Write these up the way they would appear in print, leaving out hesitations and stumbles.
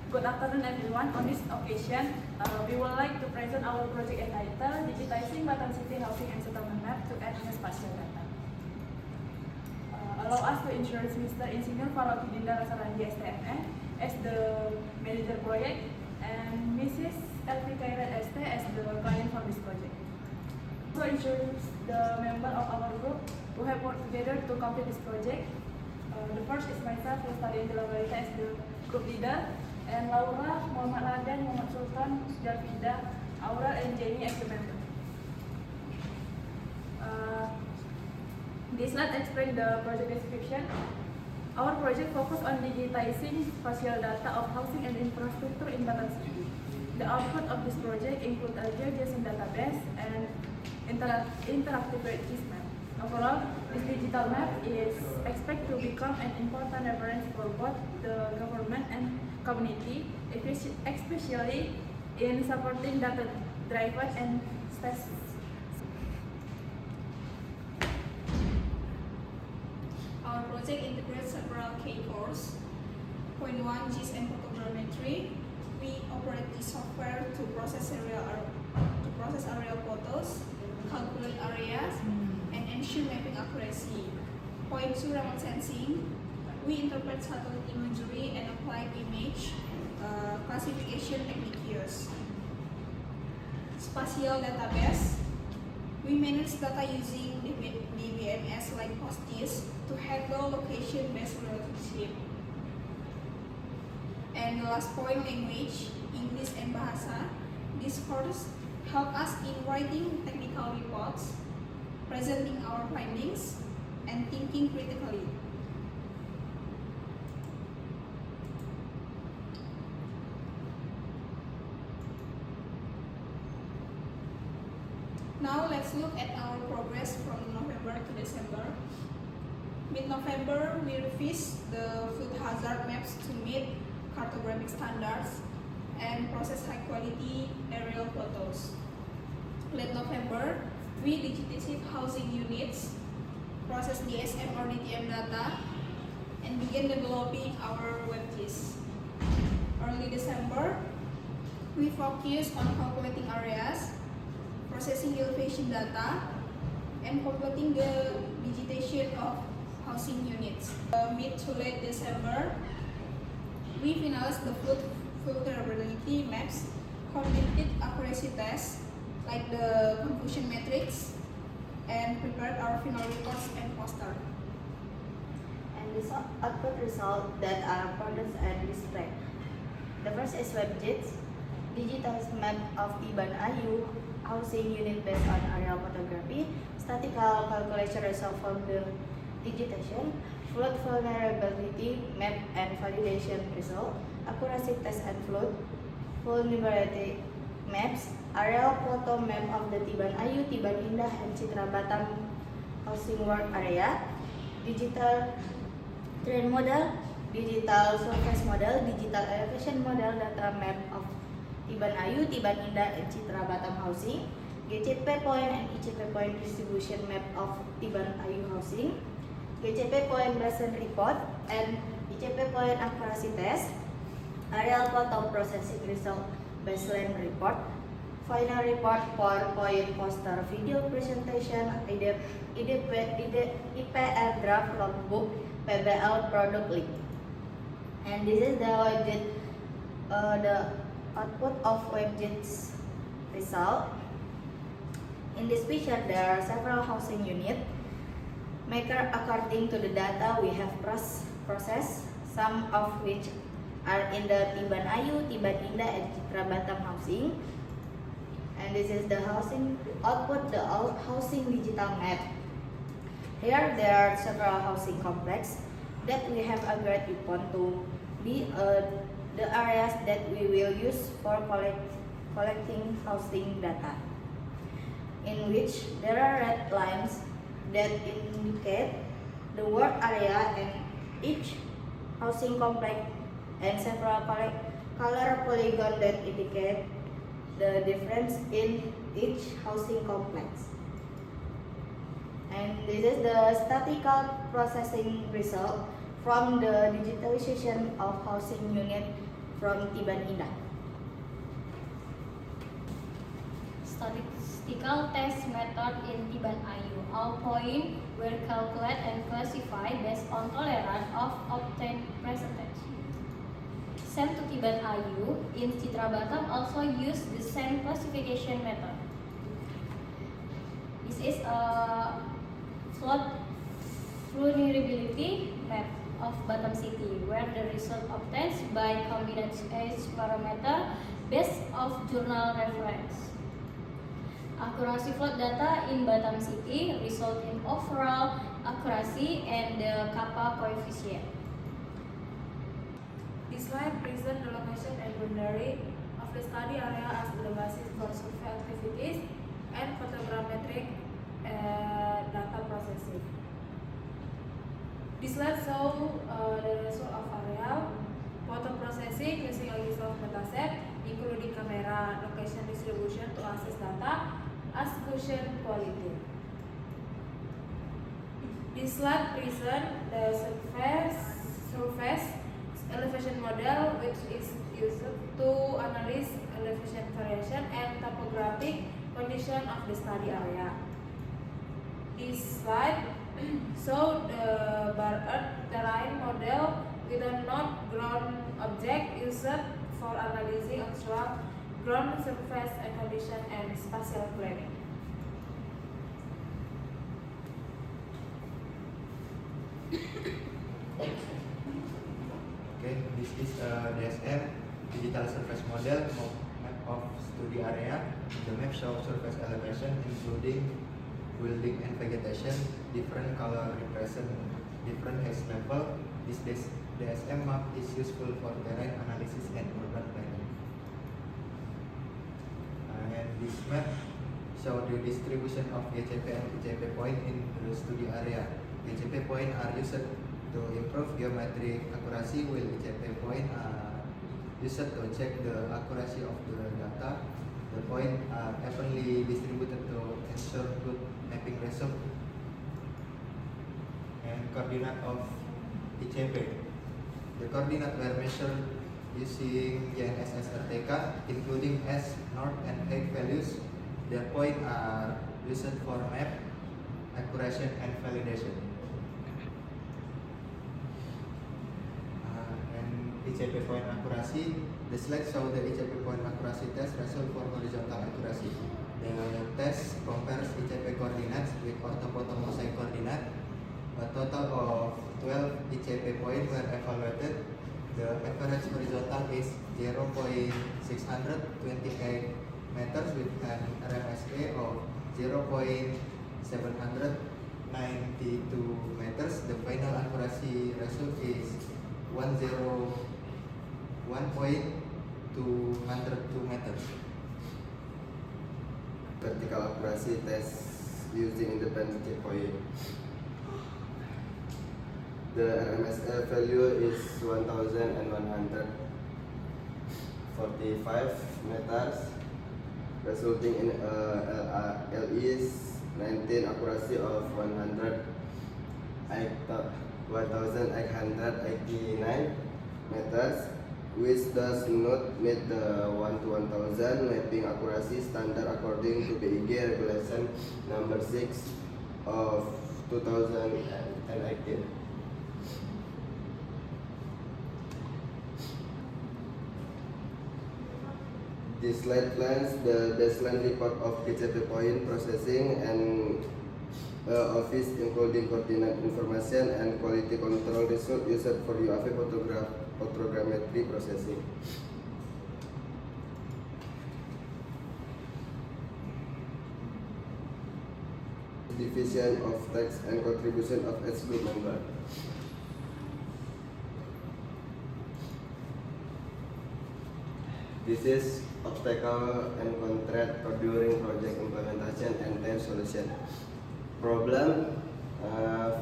Good afternoon everyone. On this occasion, we would like to present our project entitled Digitizing Batam City Housing and Settlement Map to Add Spatial Data. Allow us to introduce Mr. Insinyur Farokhi Dinda Rasarandi STMN as the manager project and Mrs. Elvi Kairat ST as the client for this project. To introduce the member of our group who have worked together to complete this project. The first is myself, Lestari Angela Balita as the group leader, and Laura, Muhammad Raden, Muhammad Sultan, Jalvinda, Aura, and Jenny as the member. This slide explains the project description. Our project focus on digitizing spatial data of housing and infrastructure in Batam City. The output of this project includes a GeoJSON database and interactive WebGIS map. Overall, this digital map is expected to become an important reference for both the government and community, especially in supporting data-driven and space. Our project integrates several key cores. Point 1, GIS and photogrammetry. We operate this software to process aerial photos, calculate areas, and ensure mapping accuracy. Point 2, remote sensing. We interpret satellite imagery and apply image classification techniques. Spatial database. We manage data using DBMS like PostGIS to handle location-based relationship. And the last point, language, English and Bahasa. This course help us in writing technical reports, presenting our findings, and thinking critically. Now let's look at our progress from November to December. Mid-November, we revised the flood hazard maps to meet cartographic standards and process high-quality aerial photos. Late November, we digitized housing units, process DSM or DTM data, and began developing our WebGIS. Early December, we focused on calculating areas, processing elevation data, and completing the digitization of housing units. Mid to late December, we finalized the flood vulnerability maps, completed accuracy tests like the confusion matrix, and prepared our final reports and poster. And the output results that are produced and displayed. The first is WebGIS, digitized map of Tiban Ayu housing unit based on aerial photography, statistical calculation result from the digitization, flood vulnerability map and validation result, accuracy test and flood vulnerability maps, aerial photo map of the Tiban Ayu, Tiban Indah, and Citra Batam housing work area, digital terrain model, digital surface model, digital elevation model, data map of Tiban Ayu, Tiban Indah, and Citra Batam housing, GCP point and ICP point distribution map of Tiban Ayu housing, GCP point baseline report and ICP point accuracy test, aerial photo processing result baseline report, final report, PowerPoint, poster, video presentation, IPR draft logbook, PBL product link. And this is the output of WebGIS result. In this picture, there are several housing units. Maker according to the data we have processed, some of which are in the Tiban Ayu, Tiban Indah, and Citra Batam housing. And this is the housing output, the housing digital map. Here there are several housing complexes that we have agreed upon to be the areas that we will use for collecting housing data, in which there are red lines that indicate the work area and each housing complex, and several color polygon that indicate the difference in each housing complex. And this is the statistical processing result from the digitalization of housing unit from Tiban Indah. Statistical test method in Tiban Ayu. All points were calculated and classified based on tolerance of obtained percentage. Same to Tiban Ayu, in Citra Batam also use the same classification method. This is a flood vulnerability map of Batam City, where the result obtained by combined age parameter based of journal reference. Accuracy flood data in Batam City result in overall accuracy and the kappa coefficient. This slide presents the location and boundary of the study area as the basis for survey activities and photogrammetric data processing. This slide shows the result of area photo processing using a list of dataset, including camera, location distribution to access data, as Gaussian quality. This slide presents the surface elevation model, which is used to analyze elevation variation and topographic condition of the study area. This slide shows the bar earth terrain model with a not ground object used for analyzing actual ground surface condition and spatial planning. Okay, this is DSM digital surface model map of study area. The map shows surface elevation including building and vegetation. Different color represent different height level. This DSM map is useful for terrain analysis and urban planning. And this map shows the distribution of GCP and ECP point in the study area. GCP point are used to improve geometric accuracy, while ECP point are used to check the accuracy of the data. The points are evenly distributed to ensure good mapping result. And coordinate of ECP. The coordinate were measured using GNSS RTK, including S, north, and height values. Their points are used for map accuracy and validation. ECP point accuracy. The slide shows the ECP point accuracy test result for horizontal accuracy. The test compares ECP coordinates with orthophoto mosaic coordinate. A total of 12 ECP points were evaluated. The average horizontal is 0.628 meters with an RMSA of 0.792 meters. The final accuracy result is 1.202 meters. Vertical accuracy test using independent checkpoint. The RMSA value is 1,145 meters, resulting in LE's 19 accuracy of 1,889 meters, which does not meet the 1 to 1,000 mapping accuracy standard according to BIG Regulation Number 6 of 2018. This slide plans the baseline report of GCP point processing and office, including coordinate information and quality control result used for UAV photogrammetry processing. Division of text and contribution of each group member. This is obstacle encountered during project implementation and time solution. Problem,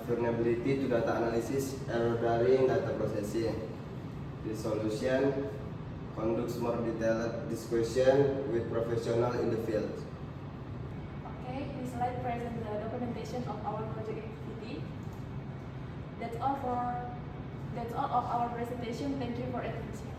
vulnerability to data analysis, error during data processing. The solution conducts more detailed discussion with professionals in the field. Okay, this slide presents the documentation of our project activity. That's all of our presentation. Thank you for attention.